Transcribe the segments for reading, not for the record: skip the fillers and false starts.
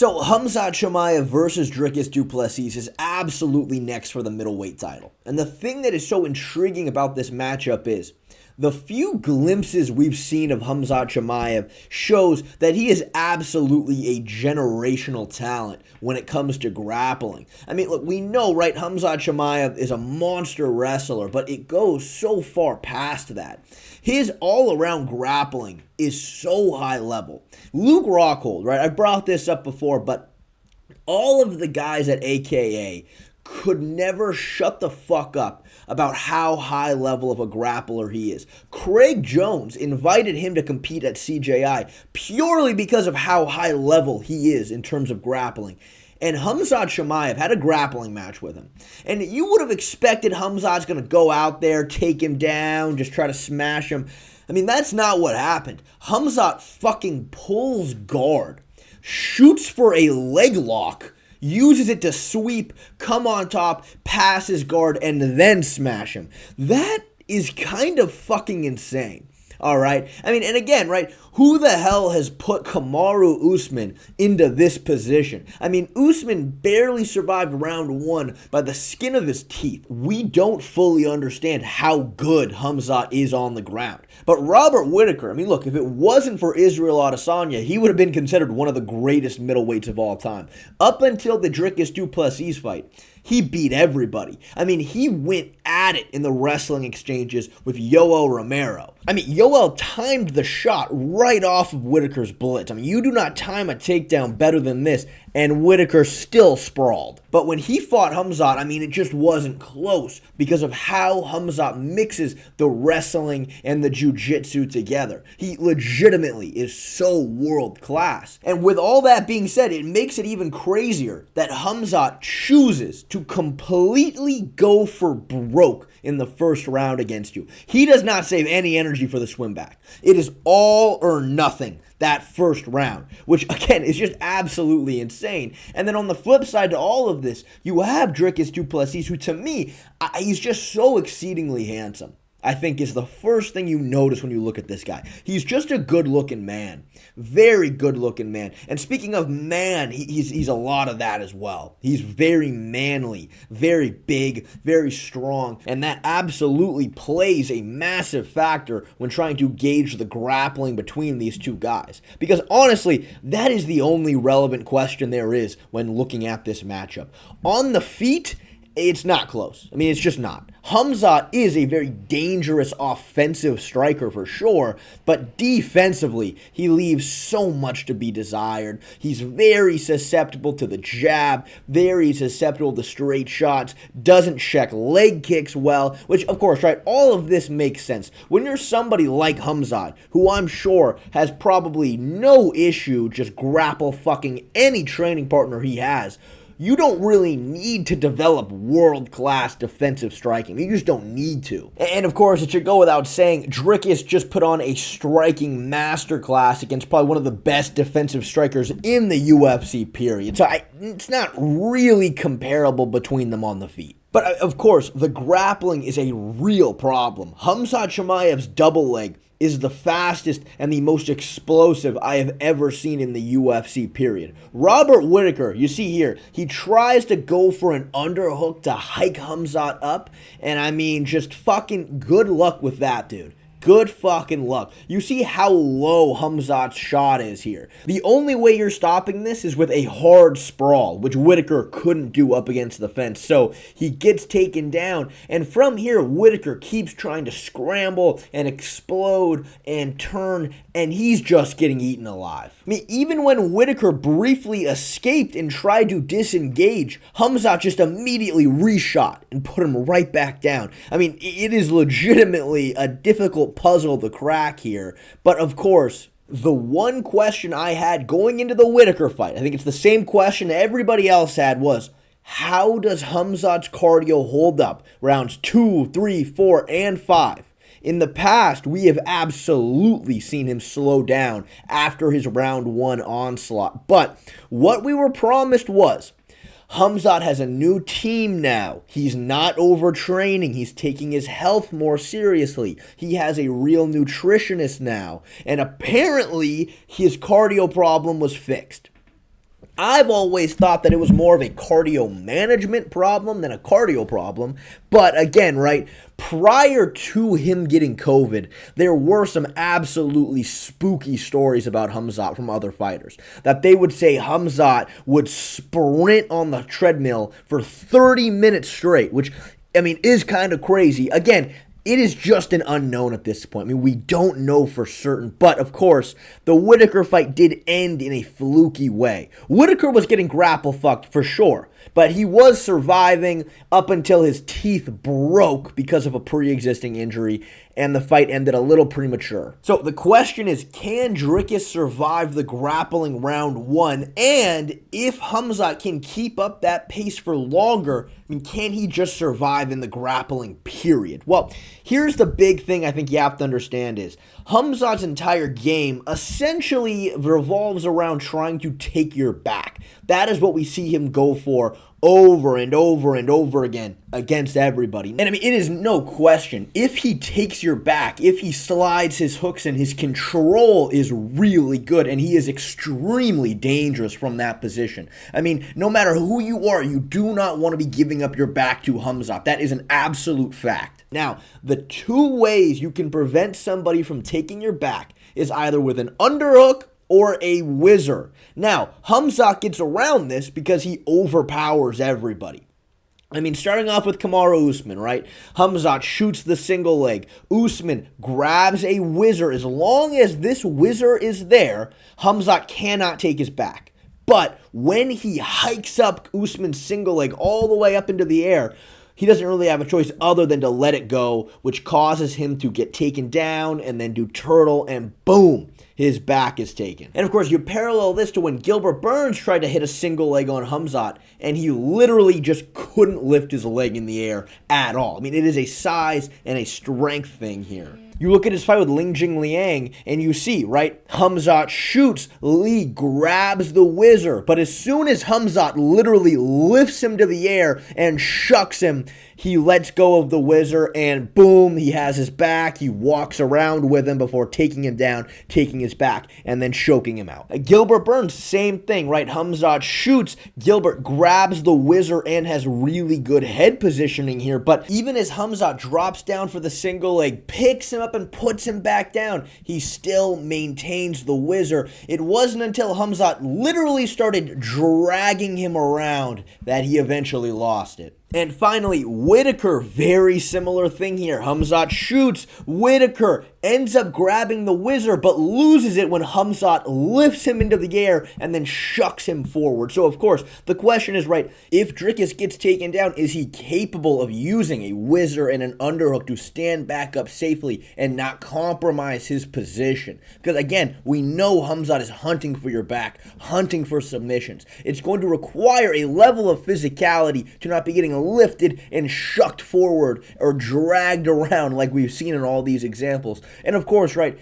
So Khamzat Chimaev versus Dricus Du Plessis is absolutely next for the middleweight title. And the thing that is so intriguing about this matchup is the few glimpses we've seen of Khamzat Chimaev shows that he is absolutely a generational talent when it comes to grappling. I mean, look, we know, right, Khamzat Chimaev is a monster wrestler, but it goes so far past that. His all-around grappling is so high level. Luke Rockhold, right, I brought this up before, but all of the guys at AKA could never shut the fuck up about how high level of a grappler he is. Craig Jones invited him to compete at CJI purely because of how high level he is in terms of grappling. And Khamzat Chimaev had a grappling match with him. And you would have expected Khamzat's going to go out there, take him down, just try to smash him. I mean, that's not what happened. Khamzat fucking pulls guard, shoots for a leg lock, uses it to sweep, come on top, pass his guard, and then smash him. That is kind of fucking insane. All right. I mean, and again, right, who the hell has put Kamaru Usman into this position? I mean, Usman barely survived round one by the skin of his teeth. We don't fully understand how good Khamzat is on the ground. But Robert Whittaker, I mean, look, if it wasn't for Israel Adesanya, he would have been considered one of the greatest middleweights of all time. Up until the Dricus Du Plessis fight, he beat everybody. I mean, he went at it in the wrestling exchanges with Yoel Romero. I mean, Yoel timed the shot right off of Whittaker's blitz. I mean, you do not time a takedown better than this, and Whittaker still sprawled. But when he fought Khamzat, I mean, it just wasn't close because of how Khamzat mixes the wrestling and the jiu-jitsu together. He legitimately is so world class. And with all that being said, it makes it even crazier that Khamzat chooses to completely go for broke in the first round against you. He does not save any energy for the swim back. It is all or nothing that first round, which again is just absolutely insane. And then on the flip side to all of this, you have Dricus Du Plessis, who to me, he's just so exceedingly handsome. I think is the first thing you notice when you look at this guy. He's just a good-looking man. Very good-looking man. And speaking of man, he's a lot of that as well. He's very manly, very big, very strong, and that absolutely plays a massive factor when trying to gauge the grappling between these two guys. Because honestly, that is the only relevant question there is when looking at this matchup. On the feet, it's not close. I mean, it's just not. Khamzat is a very dangerous offensive striker for sure, but defensively, he leaves so much to be desired. He's very susceptible to the jab, very susceptible to straight shots, doesn't check leg kicks well, which, of course, right, all of this makes sense. When you're somebody like Khamzat, who I'm sure has probably no issue just grapple fucking any training partner he has, you don't really need to develop world-class defensive striking. You just don't need to. And of course, it should go without saying, Dricus just put on a striking masterclass against probably one of the best defensive strikers in the UFC, period. So it's not really comparable between them on the feet. But of course, the grappling is a real problem. Khamzat Chimaev's double leg is the fastest and the most explosive I have ever seen in the UFC, period. Robert Whittaker, you see here, he tries to go for an underhook to hike Khamzat up, and I mean, just fucking good luck with that, dude. Good fucking luck. You see how low Khamzat's shot is here. The only way you're stopping this is with a hard sprawl, which Whittaker couldn't do up against the fence. So he gets taken down, and from here, Whittaker keeps trying to scramble and explode and turn, and he's just getting eaten alive. I mean, even when Whittaker briefly escaped and tried to disengage, Khamzat just immediately reshot and put him right back down. I mean, it is legitimately a difficult puzzle to crack here, but of course, the one question I had going into the Whittaker fight, I think it's the same question everybody else had, was how does Khamzat's cardio hold up rounds 2, 3, 4, and 5? In the past, we have absolutely seen him slow down after his round 1 onslaught, but what we were promised was Khamzat has a new team now. He's not overtraining. He's taking his health more seriously. He has a real nutritionist now. And apparently, his cardio problem was fixed. I've always thought that it was more of a cardio management problem than a cardio problem. But again, right, prior to him getting COVID, there were some absolutely spooky stories about Khamzat from other fighters. That they would say Khamzat would sprint on the treadmill for 30 minutes straight, which, I mean, is kind of crazy. Again, it is just an unknown at this point. I mean, we don't know for certain. But, of course, the Whittaker fight did end in a fluky way. Whittaker was getting grapple fucked for sure. But he was surviving up until his teeth broke because of a pre-existing injury, and the fight ended a little premature. So the question is, can Dricus survive the grappling round one? And if Khamzat can keep up that pace for longer, I mean, can he just survive in the grappling period? Well, here's the big thing I think you have to understand is Khamzat's entire game essentially revolves around trying to take your back. That is what we see him go for over and over and over again against everybody. And I mean, it is no question, if he takes your back, if he slides his hooks in, his control is really good, and he is extremely dangerous from that position. I mean, no matter who you are, you do not want to be giving up your back to Khamzat. That is an absolute fact. Now, the two ways you can prevent somebody from taking your back is either with an underhook or a whizzer. Now, Khamzat gets around this because he overpowers everybody. I mean, starting off with Kamaru Usman, right? Khamzat shoots the single leg. Usman grabs a whizzer. As long as this whizzer is there, Khamzat cannot take his back. But when he hikes up Usman's single leg all the way up into the air, he doesn't really have a choice other than to let it go, which causes him to get taken down and then do turtle, and boom, his back is taken. And of course, you parallel this to when Gilbert Burns tried to hit a single leg on Khamzat, and he literally just couldn't lift his leg in the air at all. I mean, it is a size and a strength thing here. You look at his fight with Lingjing Liang, and you see, right, Khamzat shoots, Lee grabs the whizzer, but as soon as Khamzat literally lifts him to the air and shucks him, he lets go of the whizzer, and boom, he has his back. He walks around with him before taking him down, taking his back, and then choking him out. Gilbert Burns, same thing, right? Khamzat shoots, Gilbert grabs the whizzer and has really good head positioning here, but even as Khamzat drops down for the single leg, picks him up and puts him back down, he still maintains the whizzer. It wasn't until Khamzat literally started dragging him around that he eventually lost it. And finally, Whittaker, very similar thing here. Khamzat shoots, Whittaker ends up grabbing the whizzer, but loses it when Khamzat lifts him into the air and then shucks him forward. So, of course, the question is, right, if Dricus gets taken down, is he capable of using a whizzer and an underhook to stand back up safely and not compromise his position? Because, again, we know Khamzat is hunting for your back, hunting for submissions. It's going to require a level of physicality to not be getting lifted and shucked forward or dragged around like we've seen in all these examples. And of course, right,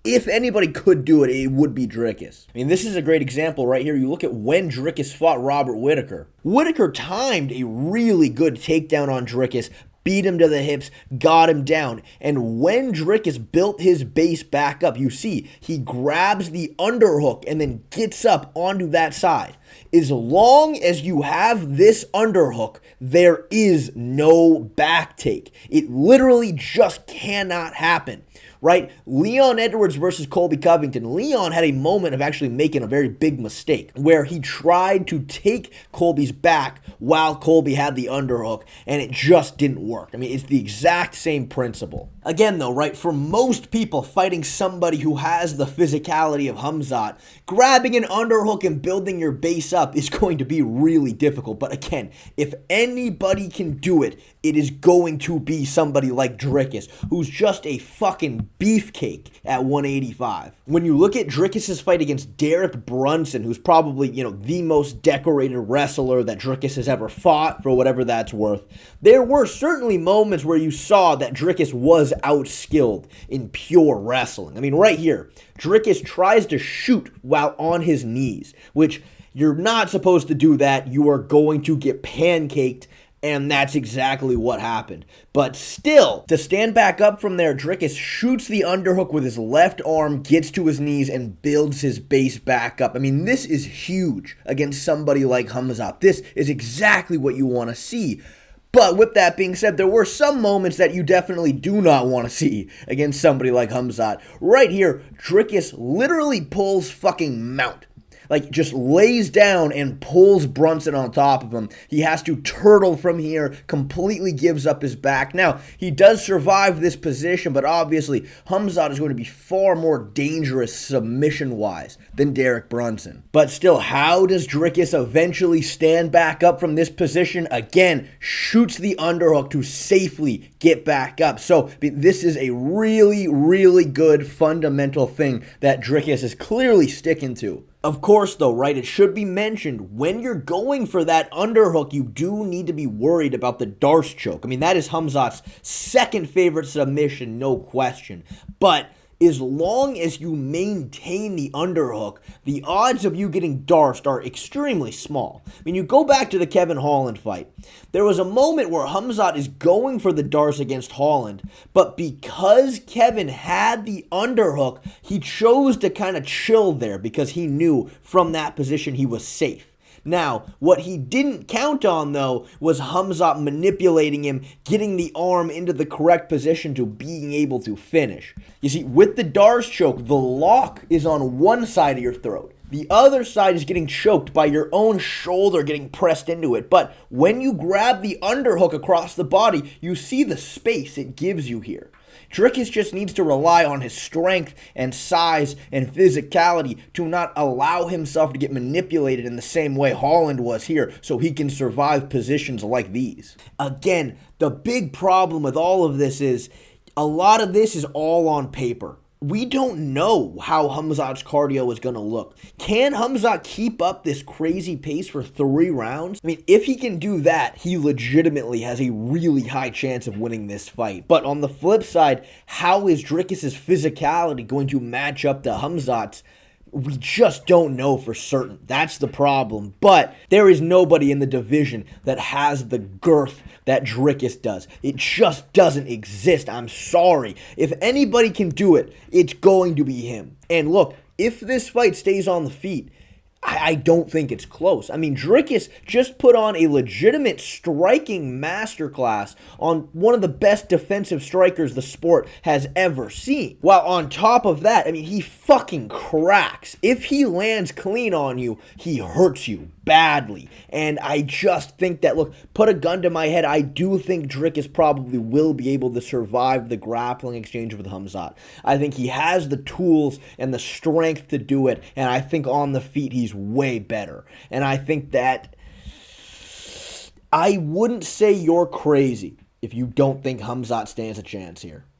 if anybody could do it, it would be Dricus. I mean, this is a great example right here. You look at when Dricus fought Robert Whittaker. Whittaker timed a really good takedown on Dricus, beat him to the hips, got him down. And when Dricus built his base back up, you see, he grabs the underhook and then gets up onto that side. As long as you have this underhook, there is no back take. It literally just cannot happen. Right? Leon Edwards versus Colby Covington. Leon had a moment of actually making a very big mistake where he tried to take Colby's back while Colby had the underhook, and it just didn't work. I mean, it's the exact same principle. Again, though, right, for most people fighting somebody who has the physicality of Khamzat, grabbing an underhook and building your base up is going to be really difficult. But again, if anybody can do it, it is going to be somebody like Dricus, who's just a fucking beefcake at 185. When you look at Dricus's fight against Derek Brunson, who's probably, the most decorated wrestler that Dricus has ever fought, for whatever that's worth, there were certainly moments where you saw that Dricus was outskilled in pure wrestling. I mean, right here, Dricus tries to shoot while on his knees, which you're not supposed to do that. You are going to get pancaked And that's exactly what happened. But still, to stand back up from there, Dricus shoots the underhook with his left arm, gets to his knees, and builds his base back up. I mean, this is huge against somebody like Khamzat. This is exactly what you want to see. But with that being said, there were some moments that you definitely do not want to see against somebody like Khamzat. Right here, Dricus literally pulls fucking mount. Like, just lays down and pulls Brunson on top of him. He has to turtle from here, completely gives up his back. Now, he does survive this position, but obviously, Khamzat is going to be far more dangerous submission-wise than Derek Brunson. But still, how does Dricus eventually stand back up from this position? Again, shoots the underhook to safely get back up. So, this is a really, really good fundamental thing that Dricus is clearly sticking to. Of course, though, right, it should be mentioned, when you're going for that underhook, you do need to be worried about the Darce choke. I mean, that is Khamzat's second favorite submission, no question. But as long as you maintain the underhook, the odds of you getting darced are extremely small. I mean, you go back to the Kevin Holland fight. There was a moment where Khamzat is going for the darce against Holland, but because Kevin had the underhook, he chose to kind of chill there because he knew from that position he was safe. Now, what he didn't count on, though, was Khamzat manipulating him, getting the arm into the correct position to being able to finish. You see, with the Darce choke, the lock is on one side of your throat. The other side is getting choked by your own shoulder getting pressed into it. But when you grab the underhook across the body, you see the space it gives you here. Dricus just needs to rely on his strength and size and physicality to not allow himself to get manipulated in the same way Holland was here so he can survive positions like these. Again, the big problem with all of this is a lot of this is all on paper. We don't know how Khamzat's cardio is going to look. Can Khamzat keep up this crazy pace for 3 rounds? I mean, if he can do that, he legitimately has a really high chance of winning this fight. But on the flip side, how is Dricus' physicality going to match up to Khamzat's? We just don't know for certain. That's the problem. But there is nobody in the division that has the girth that Dricus does. It just doesn't exist. I'm sorry. If anybody can do it, it's going to be him. And look, if this fight stays on the feet, I don't think it's close. I mean, Dricus just put on a legitimate striking masterclass on one of the best defensive strikers the sport has ever seen. While on top of that, I mean, he fucking cracks. If he lands clean on you, he hurts you badly. And I just think that, look, put a gun to my head, I do think Dricus probably will be able to survive the grappling exchange with Khamzat. I think he has the tools and the strength to do it, and I think on the feet he's way better. And I think that I wouldn't say you're crazy if you don't think Khamzat stands a chance here.